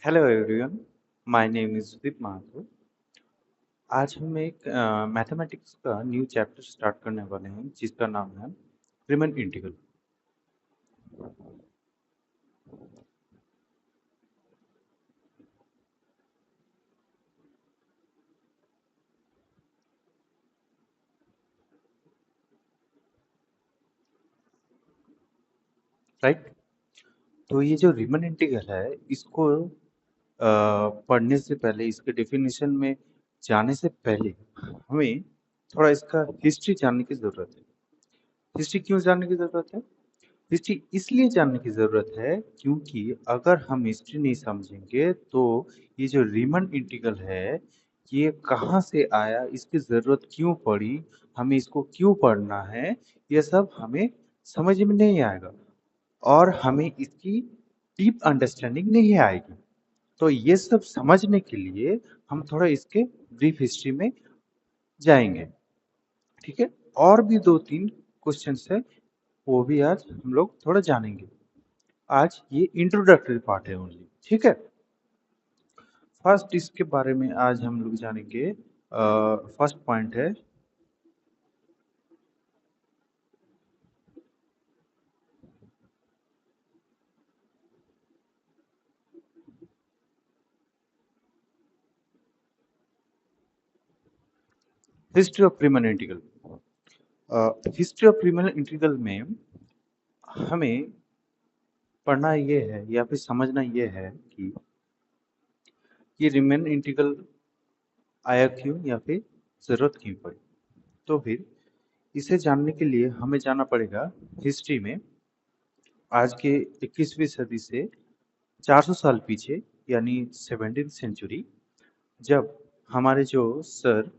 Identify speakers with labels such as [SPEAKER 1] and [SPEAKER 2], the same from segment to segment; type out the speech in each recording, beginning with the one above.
[SPEAKER 1] Hello everyone, my name is Deep Mathur. आज हम एक मैथमेटिक्स का न्यू चैप्टर स्टार्ट करने वाले हैं जिसका नाम है रिमन इंटीग्रल। राइट। तो ये जो रिमन इंटीग्रल है इसको पढ़ने से पहले, इसके डेफिनेशन में जाने से पहले हमें थोड़ा इसका हिस्ट्री जानने की ज़रूरत है। हिस्ट्री क्यों जानने की ज़रूरत है? हिस्ट्री इसलिए जानने की ज़रूरत है क्योंकि अगर हम हिस्ट्री नहीं समझेंगे तो ये जो रीमन इंटीग्रल है ये कहाँ से आया, इसकी ज़रूरत क्यों पड़ी, हमें इसको क्यों पढ़ना है, ये सब हमें समझ में नहीं आएगा और हमें इसकी डीप अंडरस्टैंडिंग नहीं आएगी। तो ये सब समझने के लिए हम थोड़ा इसके ब्रीफ हिस्ट्री में जाएंगे। ठीक है। और भी दो तीन क्वेश्चंस है, वो भी आज हम लोग थोड़ा जानेंगे। आज ये इंट्रोडक्टरी पार्ट है ओनली। ठीक है। फर्स्ट इसके बारे में आज हम लोग जानेंगे। फर्स्ट पॉइंट है history of Riemann integral. History of Riemann integral में हमें पढ़ना ये है या फिर समझना ये है कि ये रीमन इंटीग्रल आया क्यों या फिर जरूरत क्यों पड़ी। तो फिर इसे जानने के लिए हमें जाना पड़ेगा हिस्ट्री में, आज के 21वीं सदी से 400 साल पीछे, यानी 17th सेंचुरी, जब हमारे जो sir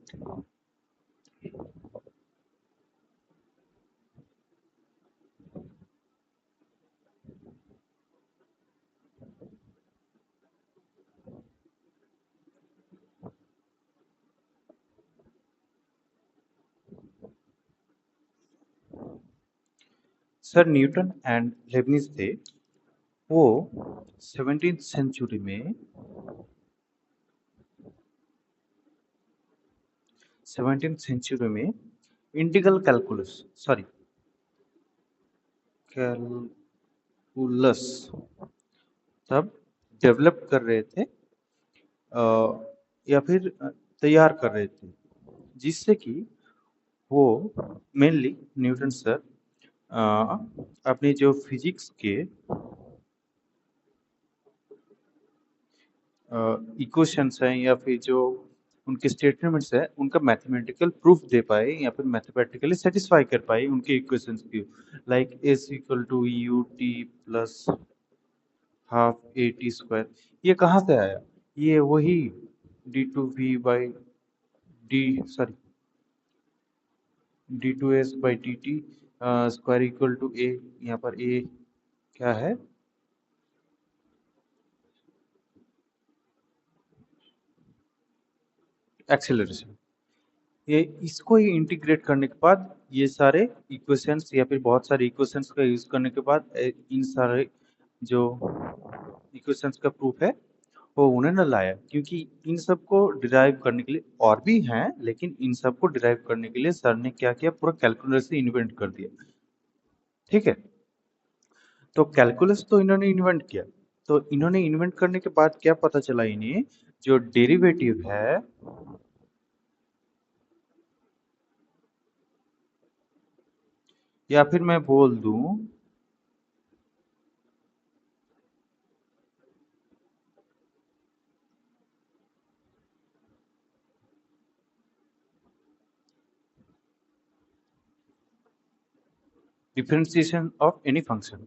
[SPEAKER 1] sir Newton and Lebanese थे, वो 17th सेंचुरी में इंटीग्रल कैलकुलस सॉरी कैलकुलस तब डेवलप कर रहे थे, या फिर तैयार कर रहे थे, जिससे कि वो मेनली न्यूटन सर अपनी जो फिजिक्स के इक्वेशंस हैं या फिर जो उनके स्टेटमेंट्स है उनका मैथमेटिकल प्रूफ दे पाए या फिर मैथमेटिकली सेटिस्फाई कर पाए उनके इक्वेशंस की, like S equal to U T plus half A T square. ये कहाँ से आया? ये वही D two V by D sorry D two S by D T square equal to A. यहाँ पर ए क्या है? एक्सेलरेशन। ये इसको ही इंटीग्रेट करने के बाद ये सारे इक्वेशंस या फिर बहुत सारे इक्वेशंस का यूज करने के बाद इन सारे जो इक्वेशंस का प्रूफ है वो उन्होंने लाया, क्योंकि इन सब को डिराइव करने के लिए और भी हैं, लेकिन इन सब को डिराइव करने के लिए सर ने क्या किया, पूरा कैलकुलस ही इन्वेंट कर दिया। ठीक है। तो कैलकुलस तो इन्होंने इन्वेंट किया, तो इन्होंने इन्वेंट करने के बाद क्या पता चला इन्हें, जो डेरिवेटिव है या फिर मैं बोल दूं डिफरेंशिएशन ऑफ एनी फंक्शन,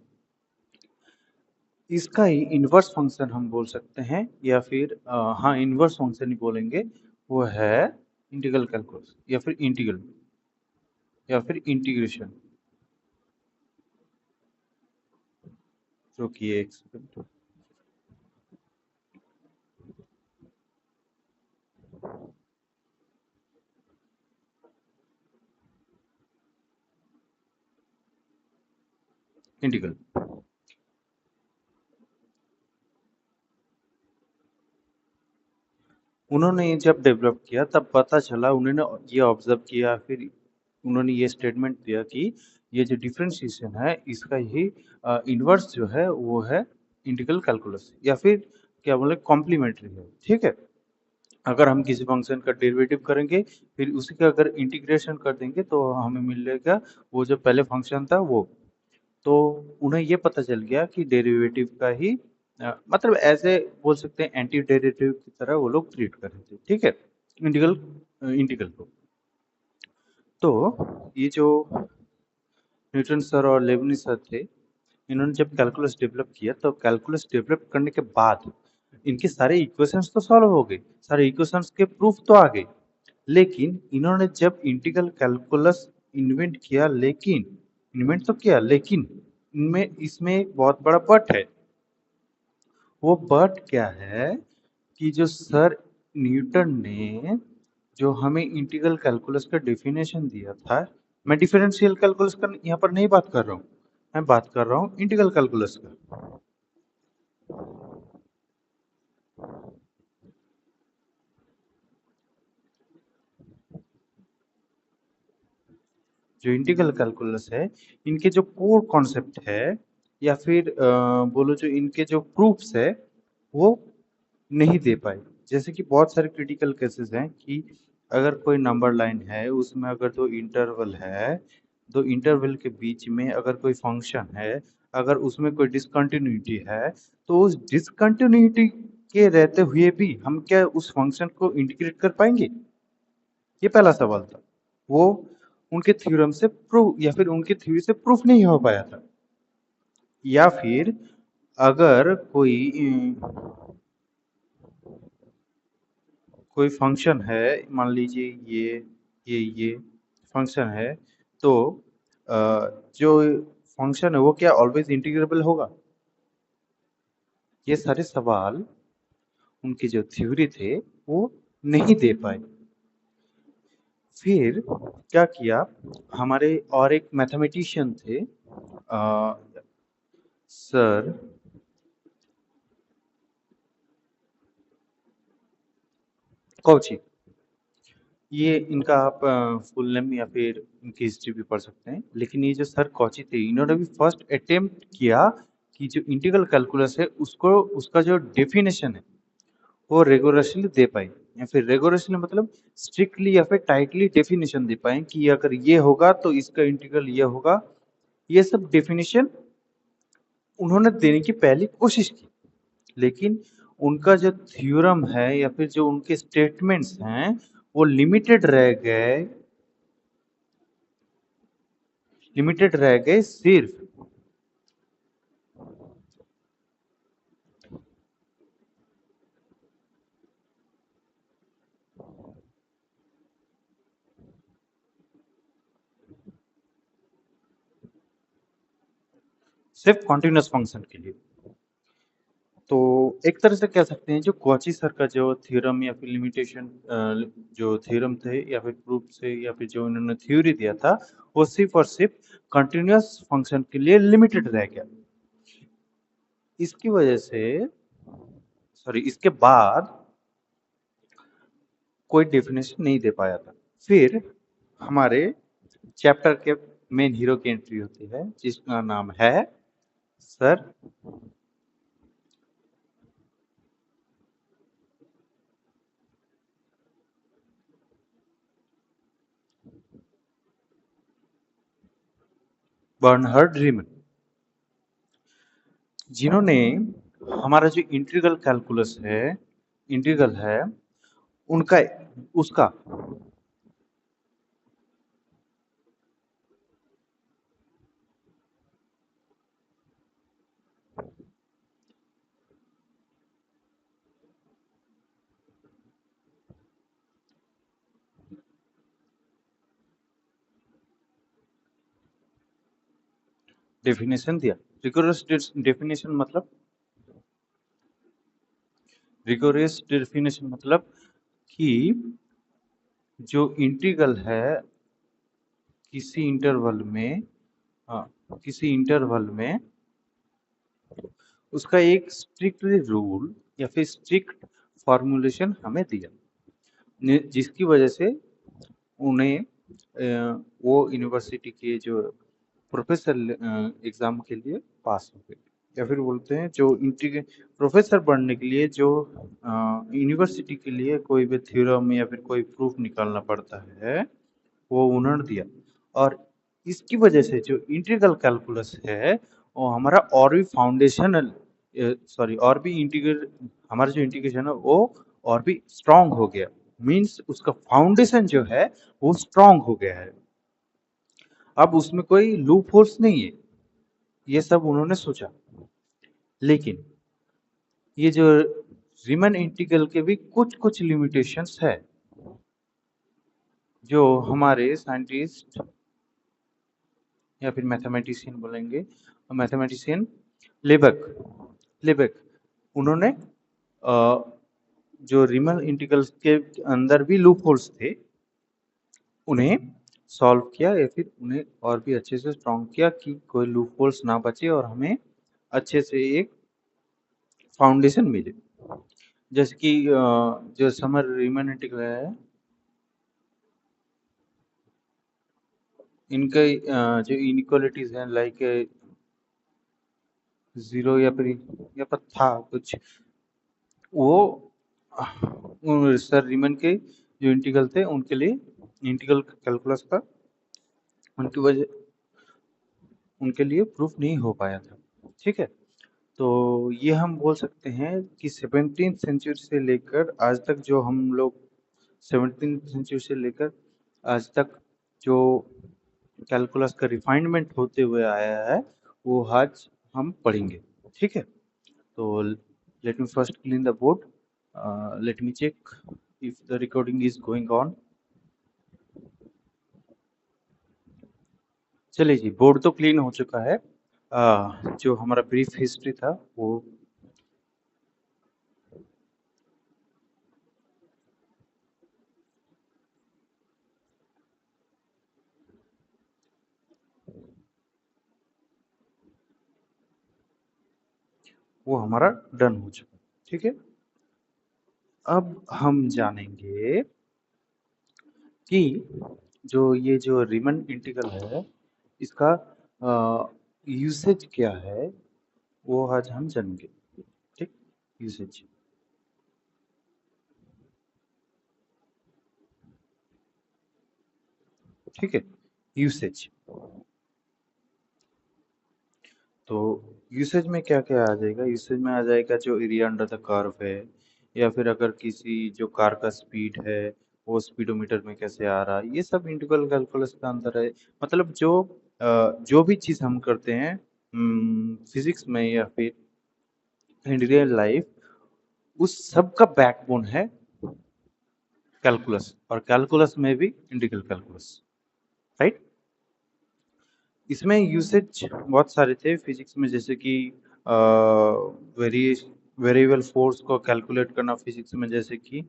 [SPEAKER 1] इसका ही इनवर्स फंक्शन हम बोल सकते हैं, या फिर हाँ इनवर्स फंक्शन ही बोलेंगे। वो है इंटीग्रल कैलकुलस या फिर इंटीग्रल या फिर इंटीग्रेशन, जो कि एक सेकंड। इंटीग्रल उन्होंने जब डेवलप किया तब पता चला, उन्होंने ये ऑब्जर्व किया, फिर उन्होंने ये स्टेटमेंट दिया कि ये जो डिफरेंशिएशन है इसका ही इन्वर्स जो है वो है इंटीग्रल कैलकुलस, या फिर क्या बोले कॉम्प्लीमेंट्री है। ठीक है, अगर हम किसी फंक्शन का डेरिवेटिव करेंगे फिर उसी का अगर इंटीग्रेशन कर देंगे तो हमें मिलेगा वो जो पहले फंक्शन था वो। तो उन्हें ये पता चल गया कि डेरिवेटिव का ही मतलब ऐसे बोल सकते हैं एंटी डेरिवेटिव की तरह वो लोग ट्रीट कर रहे थे। ठीक है, इंटीग्रल इंटीग्रल को। तो ये जो न्यूटन सर और लेबनिज सर थे, इन्होंने जब कैलकुलस डेवलप किया तो कैलकुलस डेवलप करने के बाद इनके सारे इक्वेशंस तो सॉल्व हो गए, सारे इक्वेशंस के प्रूफ तो आ गए, लेकिन इन्होंने जब इंटीग्रल कैलकुलस इन्वेंट किया, लेकिन इन्वेंट तो किया लेकिन इनमें इसमें एक बहुत बड़ा बट है। वो बट क्या है कि जो सर न्यूटन ने जो हमें इंटीग्रल कैलकुलस का डेफिनेशन दिया था, मैं डिफरेंशियल कैलकुलस का यहाँ पर नहीं बात कर रहा हूँ, मैं बात कर रहा हूँ इंटीग्रल कैलकुलस का। जो इंटीग्रल कैलकुलस है, इनके जो कोर कॉन्सेप्ट है या फिर बोलो जो इनके जो प्रूफ्स है वो नहीं दे पाए। जैसे कि बहुत सारे क्रिटिकल केसेस हैं कि अगर कोई नंबर लाइन है उसमें अगर दो इंटरवल है, दो इंटरवल के बीच में अगर कोई फंक्शन है, अगर उसमें कोई डिसकंटिन्यूटी है, तो उस डिसकंटिन्यूटी के रहते हुए भी हम क्या उस फंक्शन को इंटीग्रेट कर पाएंगे? ये पहला सवाल था। वो उनके थ्योरम से प्रूव या फिर उनकी थ्योरी से प्रूफ नहीं हो पाया था। या फिर अगर कोई फंक्शन है, मान लीजिए ये फंक्शन है, तो जो फंक्शन है वो क्या ऑलवेज इंटीग्रेबल होगा? ये सारे सवाल उनके जो थ्योरी थे वो नहीं दे पाए। फिर क्या किया, हमारे और एक मैथमेटिशियन थे सर, कौची। ये इनका आप फुल नेम या फिर इनकी हिस्ट्री भी पढ़ सकते हैं, लेकिन ये जो सर कौची थे इन्होंने भी फर्स्ट अटेम्प्ट किया कि जो इंटीग्रल कैलकुलस है उसको उसका जो डेफिनेशन है वो रेगुलरली दे पाए, या फिर रेगुलरली मतलब स्ट्रिक्टली या फिर टाइटली डेफिनेशन दे पाए कि अगर ये होगा तो इसका इंटीग्रल ये होगा। ये सब डेफिनेशन उन्होंने देने की पहली कोशिश की, लेकिन उनका जो थ्योरम है या फिर जो उनके स्टेटमेंट्स हैं वो लिमिटेड रह गए सिर्फ सिर्फ कॉन्टिन्यूस फंक्शन के लिए। तो एक तरह से कह सकते हैं जो कॉची सर का जो थ्योरम या फिर लिमिटेशन जो थ्योरम थे या फिर प्रूफ से या फिर जो उन्होंने थ्योरी दिया था वो सिर्फ और सिर्फ कंटिन्यूस फंक्शन के लिए लिमिटेड रह गया। इसकी वजह से सॉरी इसके बाद कोई डेफिनेशन नहीं दे पाया था। फिर हमारे चैप्टर के मेन हीरो की एंट्री होती है जिसका नाम है सर बर्नहार्ड रीमन, जिन्होंने हमारा जो इंटीग्रल है उनका उसका डेफिनेशन दिया। रिगोरस डेफिनेशन मतलब रिगोरस डेफिनेशन मतलब कि जो इंटीग्रल है किसी इंटरवल में, किसी इंटरवल में उसका एक स्ट्रिक्ट रूल या फिर स्ट्रिक्ट फॉर्मूलेशन हमें दिया। जिसकी वजह से उन्हें वो यूनिवर्सिटी के जो प्रोफेसर एग्जाम के लिए पास हो गए, या फिर बोलते हैं जो इंटीग्रे प्रोफेसर बनने के लिए जो यूनिवर्सिटी के लिए कोई भी थ्योरम या फिर कोई प्रूफ निकालना पड़ता है, वो उन्होंने दिया। और इसकी वजह से जो इंटीग्रल कैलकुलस है वो हमारा और भी फाउंडेशनल सॉरी और भी इंटीग्रल हमारा जो इंटीग्रेशन है वो और भी स्ट्रांग हो गया। मींस उसका फाउंडेशन जो है वो स्ट्रांग हो गया है। अब उसमें कोई लूप होल्स नहीं है, ये सब उन्होंने सोचा। लेकिन ये जो रीमन इंटीग्रल के भी कुछ कुछ लिमिटेशंस है जो हमारे साइंटिस्ट या फिर मैथमेटिशियन बोलेंगे, मैथमेटिशियन लेबेक लेबेक उन्होंने अ, जो रीमन इंटीग्रल्स के अंदर भी लूप होल्स थे उन्हें सॉल्व किया या फिर उन्हें और भी अच्छे से स्ट्रॉन्ग किया कि कोई लूप होल्स ना बचे और हमें अच्छे से एक फाउंडेशन मिले। जैसे कि जो समर रीमन इंटीग्रल है इनके जो इनइक्वालिटीज हैं लाइक जीरो या फिर था कुछ वो सर रीमन के जो इंटीग्रल थे उनके लिए इंटीग्रल कैलकुलस का उनकी वजह उनके लिए प्रूफ नहीं हो पाया था। ठीक है, तो ये हम बोल सकते हैं कि 17th सेंचुरी से लेकर आज तक जो हम लोग 17th सेंचुरी से लेकर आज तक जो कैलकुलस का रिफाइनमेंट होते हुए आया है वो आज हम पढ़ेंगे। ठीक है, तो let me first clean the board, let me check if the recording is going on. चलिए जी, बोर्ड तो क्लीन हो चुका है। जो हमारा ब्रीफ हिस्ट्री था वो हमारा डन हो चुका है। ठीक है, अब हम जानेंगे कि जो ये जो रीमन इंटीग्रल है इसका यूसेज क्या है वो आज हम जानेंगे। ठीक, यूसेज। ठीक है, यूसेज। तो यूसेज में क्या क्या आ जाएगा, यूसेज में आ जाएगा जो एरिया अंडर द कर्व है, या फिर अगर किसी जो कार का स्पीड है वो स्पीडोमीटर में कैसे आ रहा है, ये सब इंटीग्रल कैलकुलस का अंदर है। मतलब जो भी चीज हम करते हैं फिजिक्स में या फिर इन रियल लाइफ, उस सब का बैकबोन है कैलकुलस, और कैलकुलस में भी इंटीग्रल कैलकुलस। राइट, इसमें यूसेज बहुत सारे थे फिजिक्स में, जैसे कि वेरी वेरिएबल फोर्स को कैलकुलेट करना फिजिक्स में, जैसे कि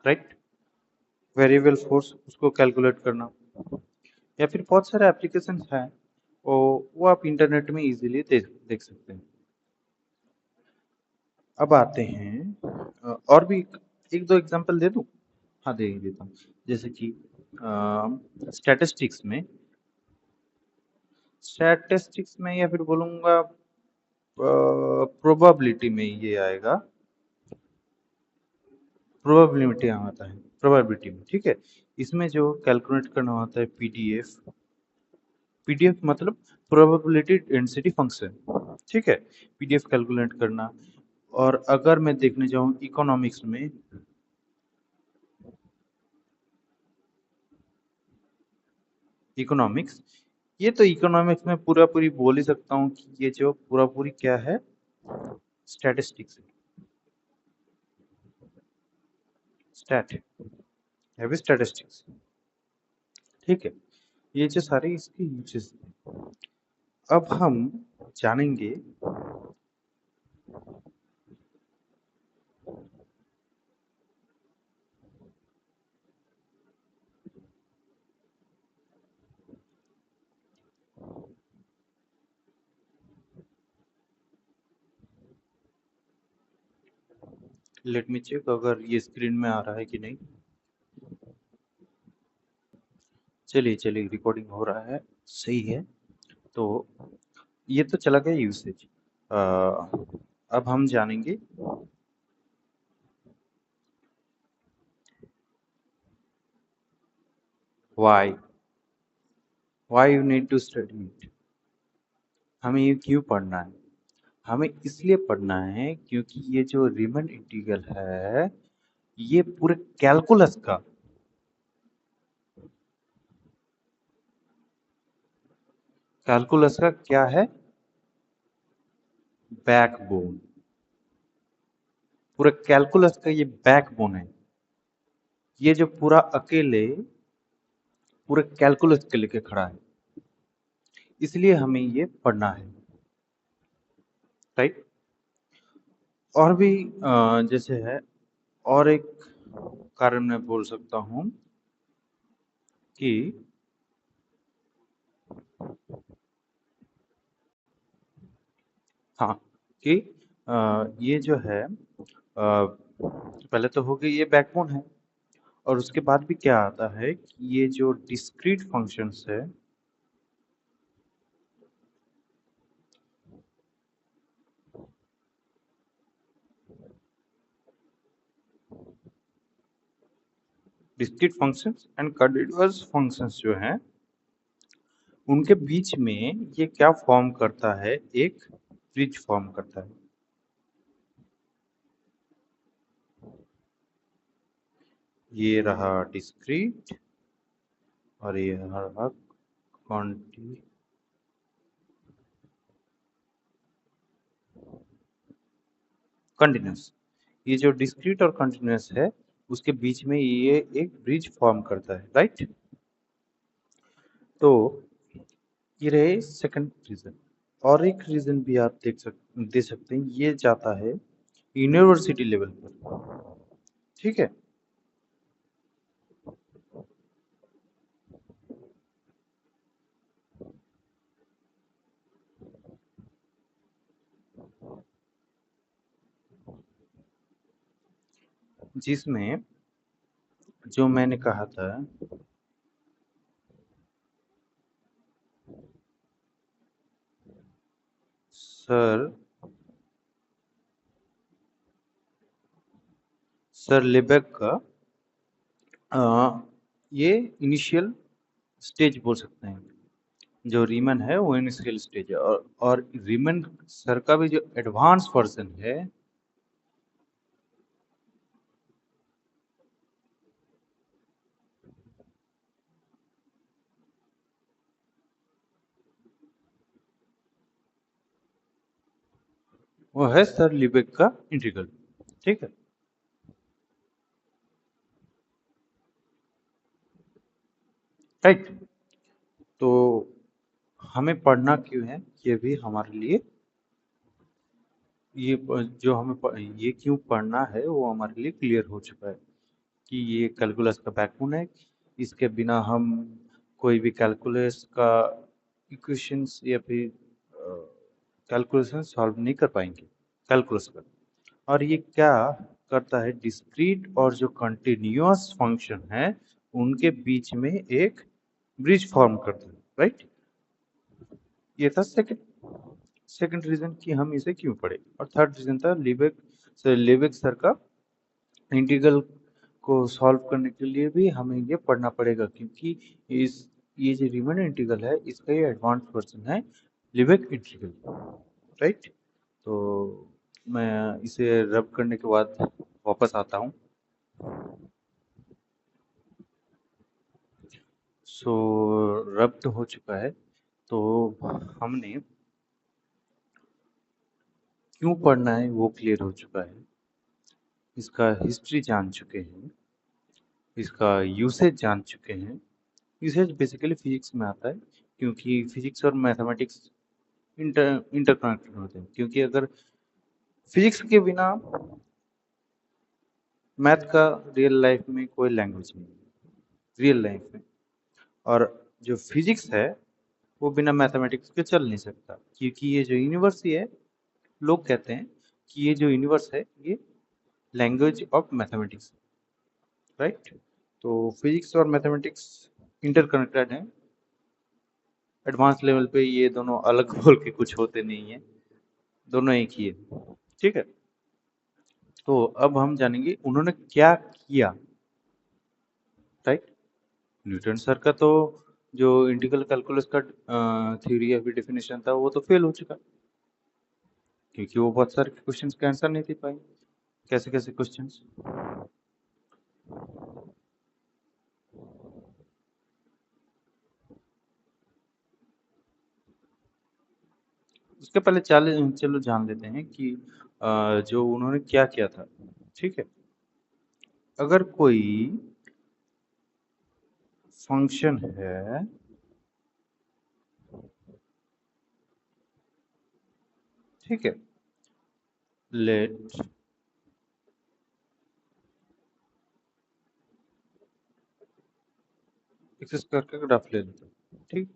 [SPEAKER 1] राइट, वेरिएबल फोर्स उसको कैलकुलेट करना, या फिर बहुत सारे एप्लीकेशन हैं वो आप इंटरनेट में इजीली देख सकते हैं। अब आते हैं और भी एक दो एग्जांपल दे दूं। हाँ, दे देता हूँ। जैसे कि स्टैटिस्टिक्स में स्टैटिस्टिक्स में या फिर बोलूँगा प्रोबेबिलिटी में ये आएगा। प्रोबेबिलिटी आता है प्रोबेबिलिटी में। ठीक है, इसमें जो कैलकुलेट करना होता है पीडीएफ। पीडीएफ मतलब प्रोबेबिलिटी डेंसिटी फंक्शन। ठीक है, पीडीएफ कैलकुलेट करना। और अगर मैं देखने जाऊँ इकोनॉमिक्स में, इकोनॉमिक्स, ये तो इकोनॉमिक्स में पूरा पूरी बोल ही सकता हूँ कि ये जो पूरा पूरी क्या है, स्टैटिस्टिक्स, स्टैट है भी स्टैटिस्टिक्स। ठीक है, ये जो सारे इसके यूजेस। अब हम जानेंगे लेट मी चेक अगर ये स्क्रीन में आ रहा है कि नहीं। चलिए चलिए, रिकॉर्डिंग हो रहा है, सही है। तो ये तो चला गया यूसेज। अब हम जानेंगे why why you need to study it. हमें ये क्यों पढ़ना है? हमें इसलिए पढ़ना है क्योंकि ये जो रीमन इंटीग्रल है, ये पूरे कैलकुलस का क्या है? बैकबोन। पूरे कैलकुलस का ये बैकबोन है। ये जो पूरा अकेले पूरे कैलकुलस के लेके खड़ा है, इसलिए हमें ये पढ़ना है, राइट। और भी जैसे है, और एक कारण मैं बोल सकता हूँ कि हाँ, कि ये जो है, पहले तो हो गई ये बैकबोन है, और उसके बाद भी क्या आता है कि ये जो डिस्क्रीट फंक्शंस है, discrete functions and continuous functions जो हैं, उनके बीच में ये क्या फॉर्म करता है? एक ब्रिज फॉर्म करता है। ये रहा डिस्क्रीट और ये रहा कॉन्टी कंटिन्यूस। ये जो डिस्क्रीट और कंटिन्यूस है, उसके बीच में ये एक ब्रिज फॉर्म करता है, राइट। तो ये रहे सेकंड रीजन। और एक रीजन भी आप दे सकते हैं, ये जाता है यूनिवर्सिटी लेवल पर, ठीक है। जिसमें जो मैंने कहा था, सर सर लिबेक का ये इनिशियल स्टेज बोल सकते हैं। जो रीमन है वो इनिशियल स्टेज है, और रीमन सर का भी जो एडवांस वर्जन है, वो है सर लिबेक का इंटीग्रल, ठीक है। राइट। तो हमें पढ़ना क्यों है, ये भी हमारे लिए, जो हमें ये क्यों पढ़ना है वो हमारे लिए क्लियर हो चुका है कि ये कैलकुलस का बैकबोन है। इसके बिना हम कोई भी कैलकुलस का इक्वेशंस या फिर कैलकुलेशन सॉल्व नहीं कर पाएंगे कैलकुलस का। और ये क्या करता है? डिस्क्रीट और जो कंटिन्यूअस फंक्शन है, उनके बीच में एक ब्रिज फॉर्म करता है, राइट। ये था सेकंड सेकंड रीजन कि हम इसे क्यों पढ़े। और थर्ड रीजन था लिबेक सर का इंटीग्रल को सॉल्व करने के लिए भी हमें ये पढ़ना पड़ेगा, क्योंकि इस ये जो रीमन इंटीग्रल है, इसका ये एडवांस वर्जन है लिबेक इंटीग्रल, राइट। तो मैं इसे रब करने के बाद वापस आता हूँ। सो रब तो हो चुका है। तो हमने क्यों पढ़ना है वो क्लियर हो चुका है, इसका हिस्ट्री जान चुके हैं, इसका यूसेज जान चुके हैं। यूसेज बेसिकली फिजिक्स में आता है, क्योंकि फिजिक्स और मैथमेटिक्स इंटरकनेक्टेड होते हैं। क्योंकि अगर फिजिक्स के बिना मैथ का रियल लाइफ में कोई लैंग्वेज नहीं है, रियल लाइफ में। और जो फिजिक्स है, वो बिना मैथमेटिक्स के चल नहीं सकता, क्योंकि ये जो यूनिवर्स ही है, लोग कहते हैं कि ये जो यूनिवर्स है, ये लैंग्वेज ऑफ मैथमेटिक्स, राइट। तो फिजिक्स और मैथमेटिक्स इंटरकनेक्टेड हैं। एडवांस लेवल पे ये दोनों अलग बोल के कुछ होते नहीं है, दोनों एक ही है, ठीक है। तो अब हम जानेंगे उन्होंने क्या किया, राइट। न्यूटन सर का तो जो इंटीग्रल कैलकुलस का थ्योरी या फिर डेफिनेशन था वो तो फेल हो चुका, क्योंकि वो बहुत सारे क्वेश्चंस के आंसर नहीं दे पाए। कैसे कैसे क्वेश्चंस? उसके पहले चलो जान लेते हैं कि जो उन्होंने क्या किया था, ठीक है। अगर कोई फंक्शन है, ठीक है, लेट एक्स स्क्वायर का ग्राफ ले लेते हैं, ठीक।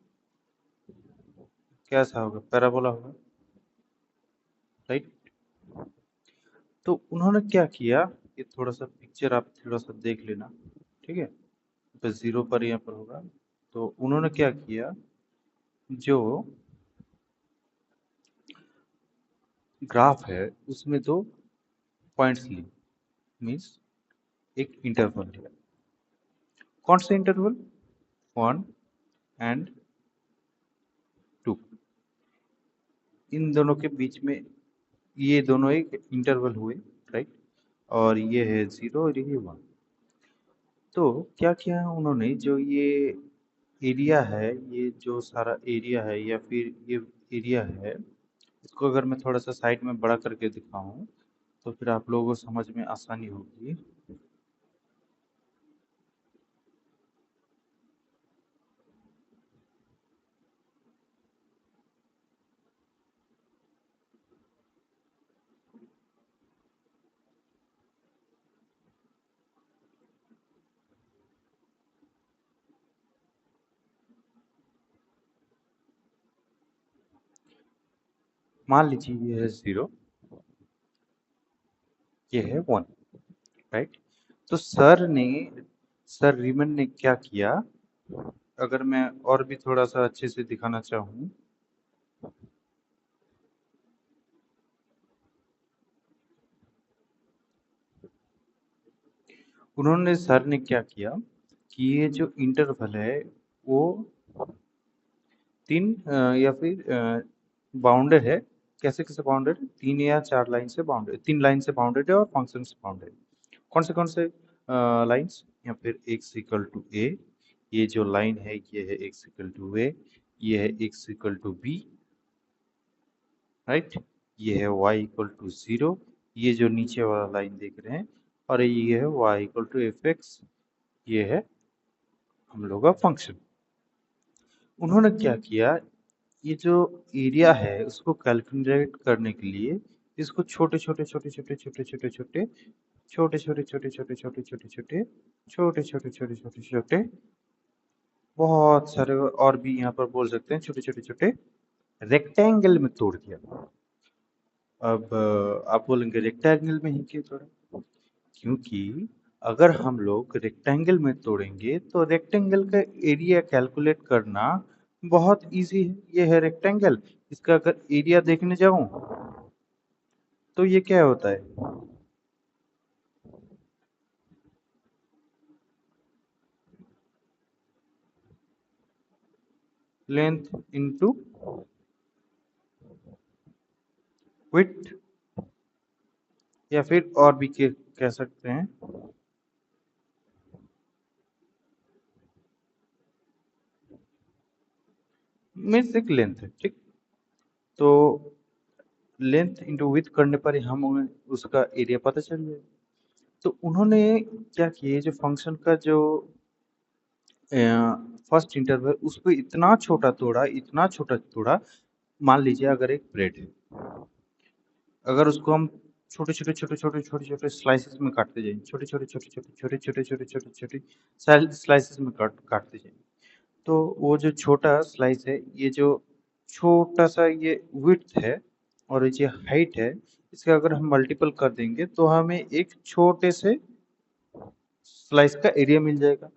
[SPEAKER 1] कैसा होगा? पैराबोला होगा, राइट। तो उन्होंने क्या किया, ये थोड़ा सा पिक्चर आप थोड़ा सा देख लेना, ठीक है। तो जीरो पर यहाँ पर होगा। तो उन्होंने क्या किया, जो ग्राफ है उसमें दो पॉइंट्स लिए, मीन्स एक इंटरवल लिया। कौन सा इंटरवल? 1 और 2। इन दोनों के बीच में ये दोनों एक इंटरवल हुए, राइट। और ये है 0 और ये 1। तो क्या किया उन्होंने, जो ये एरिया है, ये जो सारा एरिया है या फिर ये एरिया है, इसको अगर मैं थोड़ा सा साइड में बड़ा करके दिखाऊं तो फिर आप लोगों को समझ में आसानी होगी। मान लीजिए ये है 0, ये है 1, राइट। तो सर रीमन ने क्या किया, अगर मैं और भी थोड़ा सा अच्छे से दिखाना चाहूँ, उन्होंने सर ने क्या किया कि ये जो इंटरवल है वो तीन या फिर बाउंडेड है। कैसे कैसे बाउंडेड? 3 या 4 लाइन से बाउंडेड, 3 लाइन से बाउंडेड है और फंक्शन से बाउंडेड। कौन से लाइंस? या फिर एक्स इक्वल टू ए, ये जो लाइन है ये है एक्स इक्वल टू ए, ये है x equal to b, right. ये है y इक्वल टू 0, ये जो नीचे वाला लाइन देख रहे हैं, और ये है y equal to f x, ये है हम लोग का फंक्शन। उन्होंने क्या किया, ये जो एरिया है उसको कैलकुलेट करने के लिए इसको छोटे छोटे छोटे छोटे छोटे छोटे छोटे छोटे छोटे छोटे छोटे छोटे छोटे छोटे छोटे छोटे छोटे छोटे छोटे बहुत सारे और भी यहाँ पर बोल सकते हैं छोटे छोटे छोटे रेक्टेंगल में तोड़ दिया। अब आप बोलेंगे रेक्टेंगल में ही क्यों तोड़ा? क्योंकि अगर हम लोग रेक्टेंगल में तोड़ेंगे तो रेक्टेंगल का एरिया कैलकुलेट करना बहुत इजी है। ये है रेक्टेंगल, इसका अगर एरिया देखने जाऊं तो ये क्या होता है, लेंथ इनटू विड्थ, या फिर और भी कह सकते हैं मीन्स एक लेंथ है, ठीक। तो लेंथ इंटू विड्थ करने पर हमें उसका एरिया पता चल जाए। तो उन्होंने क्या किया, जो फंक्शन का जो फर्स्ट इंटरवल उसको इतना छोटा तोड़ा, इतना छोटा तोड़ा। मान लीजिए अगर एक ब्रेड है, अगर उसको हम छोटे छोटे छोटे छोटे छोटे छोटे स्लाइसेस में काटते जाएं, छोटे छोटे छोटे छोटे छोटे छोटे छोटे छोटे छोटे स्लाइसेस में काटते जाएं, तो वो जो छोटा स्लाइस है, ये जो छोटा सा ये विड्थ है और ये जो हाइट है इसका अगर हम मल्टीपल कर देंगे तो हमें एक छोटे से स्लाइस का एरिया मिल जाएगा।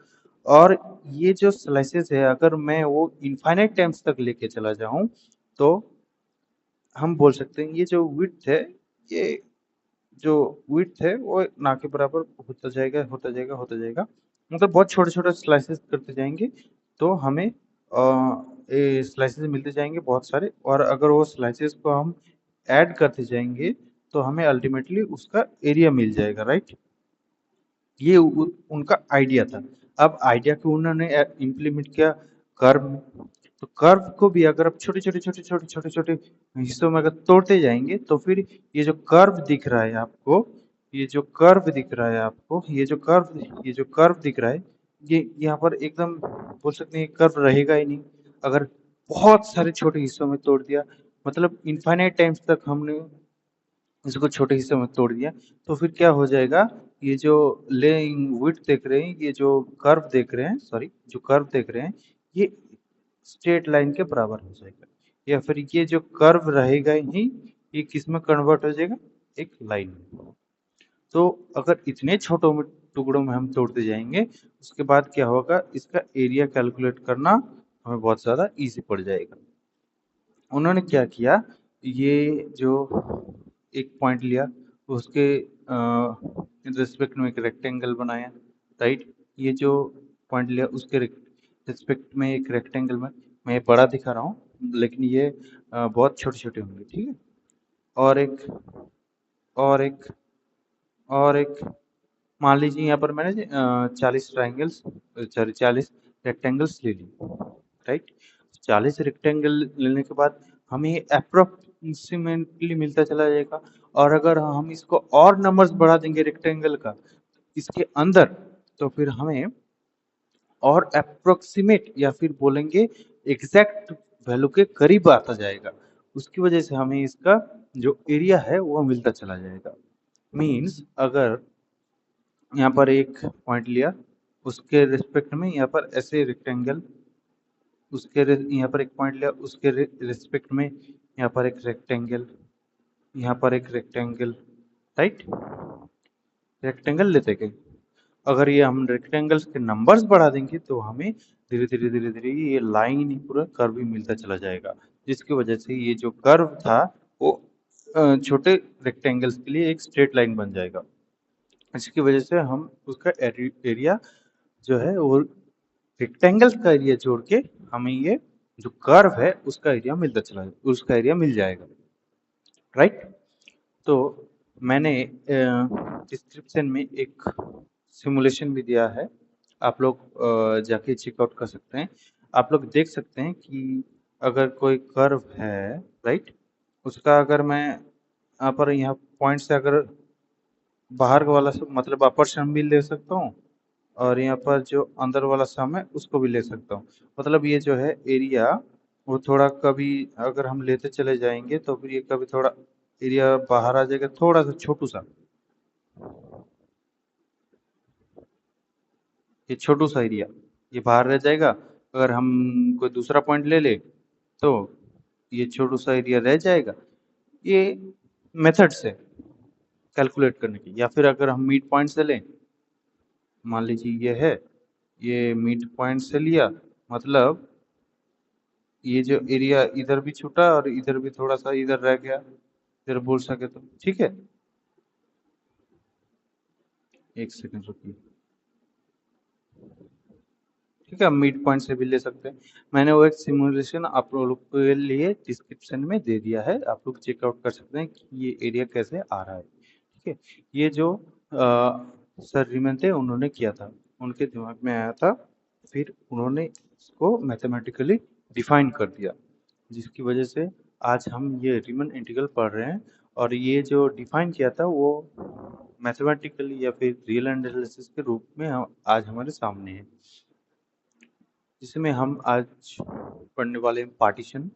[SPEAKER 1] और ये जो स्लाइसेस है अगर मैं वो इनफाइनाइट टाइम्स तक लेके चला जाऊं तो हम बोल सकते हैं ये जो विड्थ है, ये जो विड्थ है वो ना के बराबर होता जाएगा होता जाएगा होता जाएगा। मतलब बहुत छोटे छोटे स्लाइसेस करते जाएंगे तो हमें स्लाइसेस मिलते जाएंगे बहुत सारे, और अगर वो स्लाइसेस को हम ऐड करते जाएंगे तो हमें अल्टीमेटली उसका एरिया मिल जाएगा, राइट। ये उनका आइडिया था। अब आइडिया को उन्होंने इम्प्लीमेंट किया कर्व में। तो कर्व को भी अगर आप छोटे छोटे छोटे छोटे छोटे छोटे हिस्सों में अगर तोड़ते जाएंगे तो फिर ये जो कर्व दिख रहा है आपको, ये जो कर्व दिख रहा है आपको, ये जो कर्व दिख रहा है, ये यहाँ पर एकदम बोल सकते हैं कर्व रहेगा ही नहीं। अगर बहुत सारे छोटे हिस्सों में तोड़ दिया, मतलब इनफाइनाइट टाइम्स तक हमने इसको छोटे हिस्सों में तोड़ दिया, तो फिर क्या हो जाएगा, ये जो लेइंग विड्थ देख रहे हैं, ये जो कर्व देख रहे हैं, सॉरी जो कर्व देख रहे हैं, ये स्ट्रेट लाइन के बराबर हो जाएगा। या फिर ये जो कर्व रहेगा ही, ये किस में कन्वर्ट हो जाएगा, एक लाइन में। तो अगर इतने छोटों में टुकड़ों में हम तोड़ते जाएंगे, उसके बाद क्या होगा, इसका एरिया कैलकुलेट करना हमें बहुत ज्यादा इजी पड़ जाएगा। उन्होंने क्या किया, ये जो एक पॉइंट लिया, उसके रिस्पेक्ट में एक रेक्टेंगल बनाया, राइट। ये जो पॉइंट लिया उसके रिस्पेक्ट में एक रेक्टेंगल में, मैं ये बड़ा दिखा रहा हूँ लेकिन ये बहुत छोटे छोटे होंगे, ठीक है। और एक और एक और एक मान लीजिए यहाँ पर मैंने 40 रेक्टेंगल्स ले ली, राइट। 40 रेक्टेंगल लेने के बाद हमें अप्रोक्सीमेटली मिलता चला जाएगा। और अगर हम इसको और नंबर्स बढ़ा देंगे रेक्टेंगल का इसके अंदर, तो फिर हमें और अप्रोक्सीमेट या फिर बोलेंगे एग्जैक्ट वैल्यू के करीब आता जाएगा। उसकी वजह से हमें इसका जो एरिया है वो मिलता चला जाएगा। मीन्स अगर यहाँ पर एक पॉइंट लिया, उसके रिस्पेक्ट में यहाँ पर ऐसे रेक्टेंगल, यहाँ पर एक पॉइंट लिया, उसके रिस्पेक्ट में यहाँ पर एक रेक्टेंगल, यहाँ पर एक रेक्टेंगल, राइट। रेक्टेंगल लेते गए, अगर ये हम रेक्टेंगल्स के नंबर्स बढ़ा देंगे तो हमें धीरे धीरे धीरे धीरे ये लाइन ही पूरा कर्व ही मिलता चला जाएगा, जिसकी वजह से ये जो कर्व था वो छोटे रेक्टेंगल्स के लिए एक स्ट्रेट लाइन बन जाएगा। इसकी वजह से हम उसका एरिया जो है वो रेक्टेंगल का एरिया जोड़ के हमें ये जो कर्व है उसका एरिया मिलता चला उसका एरिया मिल जाएगा, राइट। तो मैंने डिस्क्रिप्शन में एक सिमुलेशन भी दिया है, आप लोग जाके चेकआउट कर सकते हैं। आप लोग देख सकते हैं कि अगर कोई कर्व है, राइट, उसका अगर मैं यहाँ पर यहाँ पॉइंट से अगर बाहर वाला मतलब अपर सम भी ले सकता हूँ, और यहाँ पर जो अंदर वाला सम है उसको भी ले सकता हूँ। मतलब ये जो है एरिया वो थोड़ा कभी अगर हम लेते चले जाएंगे तो फिर ये कभी थोड़ा एरिया बाहर आ जाएगा, थोड़ा सा छोटू सा, ये छोटू सा एरिया ये बाहर रह जाएगा। अगर हम कोई दूसरा पॉइंट ले ले तो ये छोटू सा एरिया रह जाएगा। ये मेथड से कैलकुलेट करने की, या फिर अगर हम मिड पॉइंट से लें, मान लीजिए ये है, ये मिड पॉइंट से लिया, मतलब ये जो एरिया इधर भी छूटा और इधर भी थोड़ा सा इधर रह गया, फिर बोल सके तो ठीक है। एक सेकंड रुकिए, ठीक है, मिड पॉइंट से भी ले सकते हैं। मैंने वो एक सिमुलेशन आप लोग के लिए डिस्क्रिप्शन में दे दिया है, आप लोग चेकआउट कर सकते हैं कि ये एरिया कैसे आ रहा है, ठीक है। ये जो सर रिमन थे उन्होंने किया था, उनके दिमाग में आया था, फिर उन्होंने इसको मैथमेटिकली डिफाइन कर दिया, जिसकी वजह से आज हम ये रीमन इंटीग्रल पढ़ रहे हैं। और ये जो डिफाइन किया था वो मैथमेटिकली या फिर रियल एनालिसिस के रूप में आज हमारे सामने है, जिसमें हम आज पढ़ने वाले हैं पार्टीशन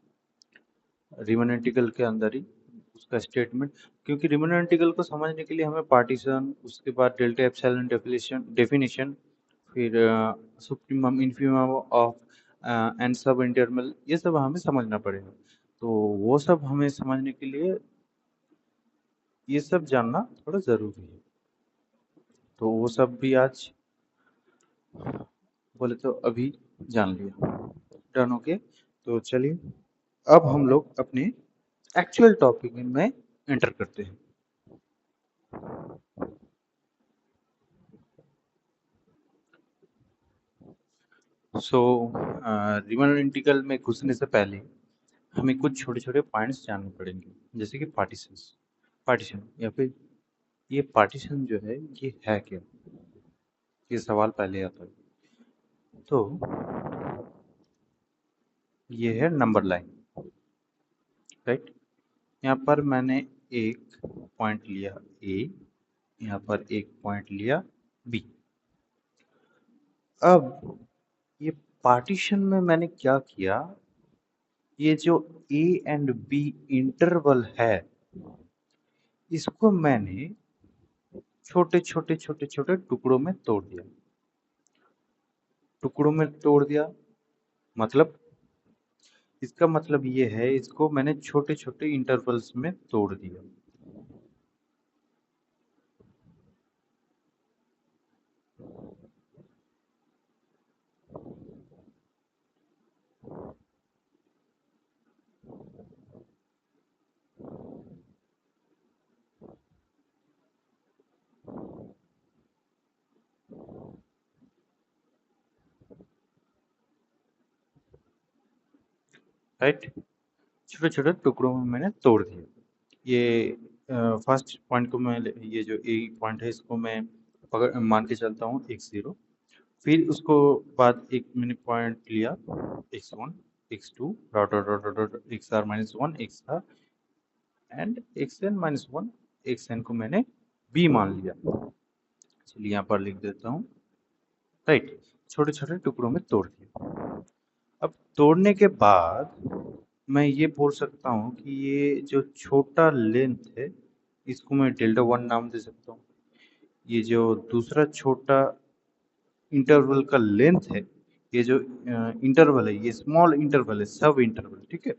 [SPEAKER 1] रीमन इंटीग्रल के अंदर ही उसका स्टेटमेंट। क्योंकि रीमन इंटीग्रल को समझने के लिए हमें पार्टीशन, उसके बाद डेल्टा एप्सिलॉन डेफिनेशन, फिर सुप्रीमम इन्फीमम ऑफ एंड सब इंटरवल, ये सब हमें समझना पड़ेगा। तो वो सब हमें समझने के लिए ये सब जानना थोड़ा ज़रूरी है। तो वो सब भी आज बोले तो अभी जान लिया। Done, okay. तो चलिए अब हम लोग अपने एक्चुअल टॉपिक में एंटर करते हैं। सो रिमन इंटीग्रल में घुसने से पहले हमें कुछ छोटे छोटे पॉइंट्स जानने पड़ेंगे, जैसे कि पार्टीशन या फिर ये पार्टीशन जो है क्या, ये सवाल पहले आता है। तो ये है नंबर लाइन, राइट। यहाँ पर मैंने एक पॉइंट लिया ए, यहाँ पर एक पॉइंट लिया बी। अब ये पार्टीशन में मैंने क्या किया, ये जो ए एंड बी इंटरवल है इसको मैंने छोटे छोटे छोटे छोटे टुकड़ों में तोड़ दिया। टुकड़ों में तोड़ दिया मतलब, इसका मतलब ये है इसको मैंने छोटे छोटे इंटरवल्स में तोड़ दिया। राइट, छोटे छोटे टुकड़ों में मैंने तोड़ दिया। ये फर्स्ट पॉइंट को मैं ये जो ए पॉइंट है इसको मैं पकड़ मान के चलता हूँ x0। फिर उसको बाद एक मैंने पॉइंट लिया x1 x2 dot dot dot dot xr-1 xr and xn-1 xn को मैंने b मान लिया। चलिए यहाँ पर लिख देता हूँ, राइट। छोटे छोटे टुकड़ों में तोड़ दिया। अब तोड़ने के बाद मैं ये बोल सकता हूँ कि ये जो छोटा लेंथ है इसको मैं डेल्टा 1 नाम दे सकता हूँ। ये जो दूसरा छोटा इंटरवल का लेंथ है, ये जो इंटरवल है ये स्मॉल इंटरवल है, सब इंटरवल, ठीक है,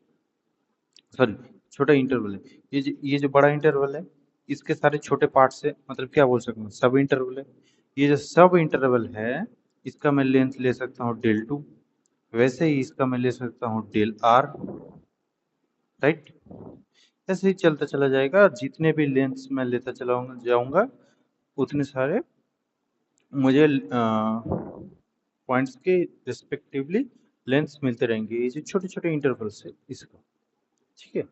[SPEAKER 1] सॉरी छोटा इंटरवल है। ये जो बड़ा इंटरवल है इसके सारे छोटे पार्ट से मतलब क्या बोल सकता हूँ, सब इंटरवल है। ये जो सब इंटरवल है इसका मैं लेंथ ले सकता हूँ डेल 2, वैसे ही इसका मैं ले सकता हूँ डेल आर, राइट। ऐसे ही चलता चला जाएगा, जितने भी लेंथ्स मैं लेता चला जाऊंगा उतने सारे मुझे पॉइंट्स के रिस्पेक्टिवली लेंथ्स मिलते रहेंगे। ये जो छोटे छोटे इंटरवल्स है इसका, ठीक है।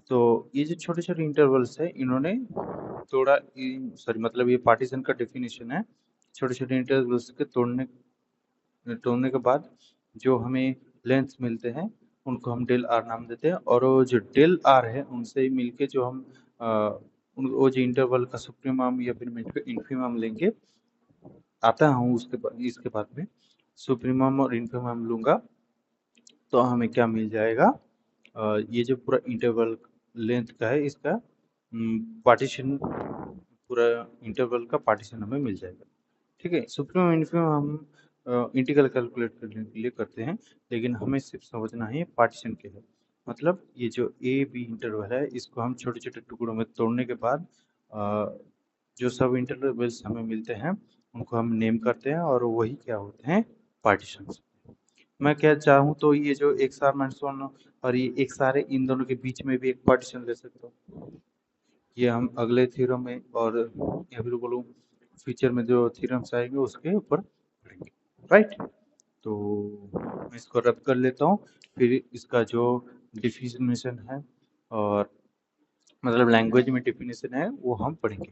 [SPEAKER 1] तो ये जो छोटे छोटे इंटरवल्स है इन्होंने थोड़ा, सॉरी मतलब ये पार्टीशन का डेफिनेशन है। छोटे छोटे इंटरवल्स के तोड़ने तोड़ने के बाद जो हमें लेंथ्स मिलते हैं उनको हम डेल आर नाम देते हैं, और वो जो डेल आर है उनसे मिलके जो हम वो जो इंटरवल का सुप्रीमम या फिर इन्फीमम लेंगे, आता हूँ उसके इसके बाद में सुप्रीमम और इन्फीमम लूंगा तो हमें क्या मिल जाएगा, ये जो पूरा इंटरवल लेंथ का है इसका पार्टीशन, पूरा इंटरवल का पार्टीशन हमें मिल जाएगा, ठीक है। सुप्रीमम इन्फीमम हम इंटीग्रल कैलकुलेट करने के लिए करते हैं, लेकिन हमें सिर्फ समझना है पार्टीशन के है। मतलब ये जो ए बी इंटरवल है इसको हम छोटे छोटे टुकड़ों में तोड़ने के बाद जो सब इंटरवल्स हमें मिलते हैं उनको हम नेम करते हैं और वही क्या होते हैं, पार्टीशन। मैं क्या चाहूँ तो ये जो XR-1 और ये XR है इन दोनों के बीच में भी एक पार्टीशन ले सकता हूँ। ये हम अगले थ्योरम में और या फिर बोलूँ फ्यूचर में जो थ्योरम्स आएंगे उसके ऊपर पढ़ेंगे, राइट। तो मैं इसको रब कर लेता हूँ, फिर इसका जो डिफिनेशन है और मतलब लैंग्वेज में डिफिनेशन है वो हम पढ़ेंगे।